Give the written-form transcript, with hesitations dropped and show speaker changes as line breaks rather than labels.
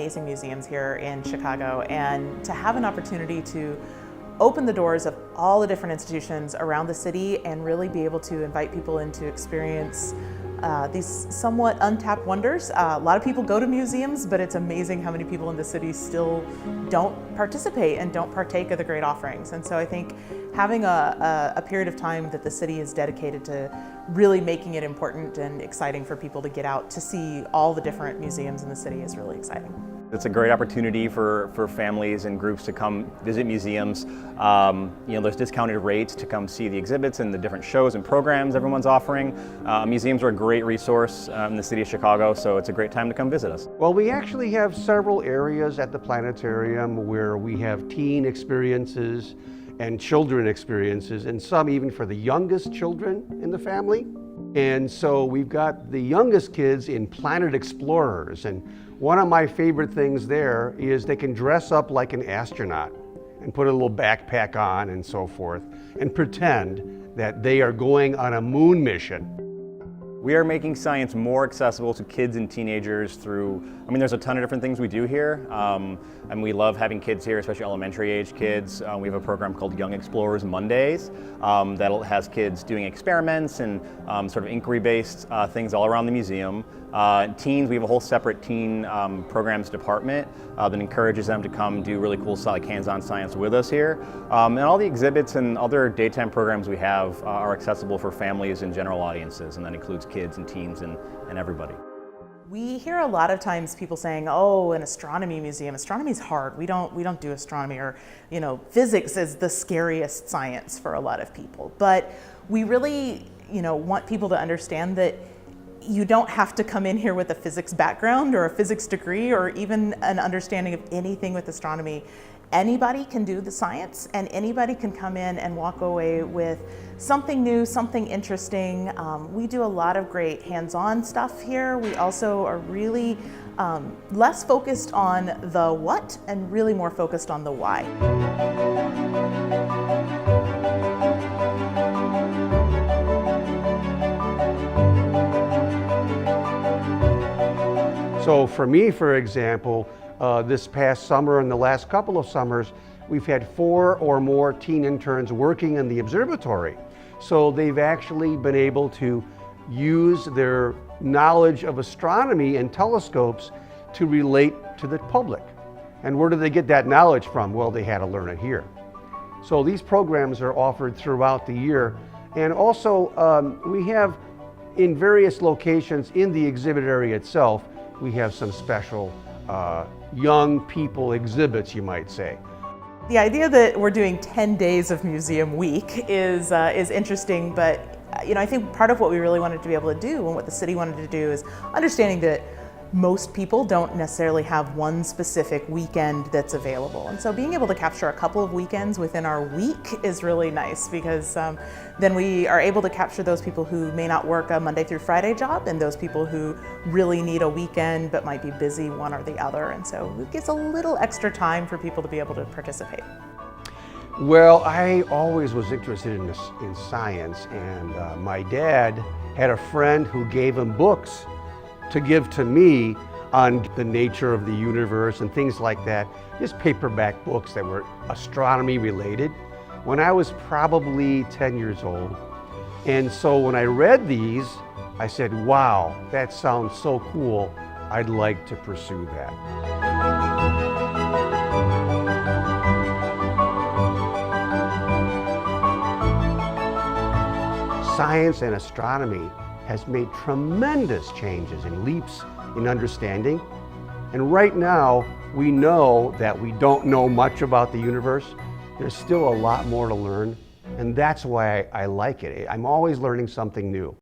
amazing museums here in Chicago, and to have an opportunity to open the doors of all the different institutions around the city and really be able to invite people in to experience these somewhat untapped wonders. A lot of people go to museums, but it's amazing how many people in the city still don't participate and don't partake of the great offerings. And so I think having a period of time that the city is dedicated to really making it important and exciting for people to get out to see all the different museums in the city is really exciting.
It's a great opportunity for families and groups to come visit museums. There's discounted rates to come see the exhibits and the different shows and programs everyone's offering. Museums are a great resource in the city of Chicago, so it's a great time to come visit us.
Well, we actually have several areas at the planetarium where we have teen experiences and children experiences, and some even for the youngest children in the family. And so we've got the youngest kids in Planet Explorers, and one of my favorite things there is they can dress up like an astronaut and put a little backpack on and so forth and pretend that they are going on a moon mission.
We are making science more accessible to kids and teenagers through, there's a ton of different things we do here, and we love having kids here, especially elementary age kids. We have a program called Young Explorers Mondays that has kids doing experiments and sort of inquiry-based things all around the museum. Teens, we have a whole separate teen programs department that encourages them to come do really cool like hands-on science with us here. And all the exhibits and other daytime programs we have are accessible for families and general audiences, and that includes kids and teens and everybody.
We hear a lot of times people saying, "Oh, an astronomy museum. Astronomy is hard. We don't do astronomy," or physics is the scariest science for a lot of people. But we really, want people to understand that you don't have to come in here with a physics background or a physics degree or even an understanding of anything with astronomy. Anybody can do the science, and anybody can come in and walk away with something new, something interesting. We do a lot of great hands-on stuff here. We also are really less focused on the what and really more focused on the why.
So for me, for example, this past summer and the last couple of summers, we've had 4 or more teen interns working in the observatory. So they've actually been able to use their knowledge of astronomy and telescopes to relate to the public. And where do they get that knowledge from? Well, they had to learn it here. So these programs are offered throughout the year. And also we have in various locations in the exhibit area itself, we have some special young people exhibits, you might say.
The idea that we're doing 10 days of museum week is interesting, but I think part of what we really wanted to be able to do and what the city wanted to do is understanding that most people don't necessarily have one specific weekend that's available. And so being able to capture a couple of weekends within our week is really nice, because then we are able to capture those people who may not work a Monday through Friday job and those people who really need a weekend but might be busy one or the other. And so it gives a little extra time for people to be able to participate.
Well, I always was interested in science, and my dad had a friend who gave him books to give to me on the nature of the universe and things like that. Just paperback books that were astronomy related when I was probably 10 years old. And so when I read these, I said, wow, that sounds so cool. I'd like to pursue that. Science and astronomy has made tremendous changes and leaps in understanding. And right now, we know that we don't know much about the universe. There's still a lot more to learn, and that's why I like it. I'm always learning something new.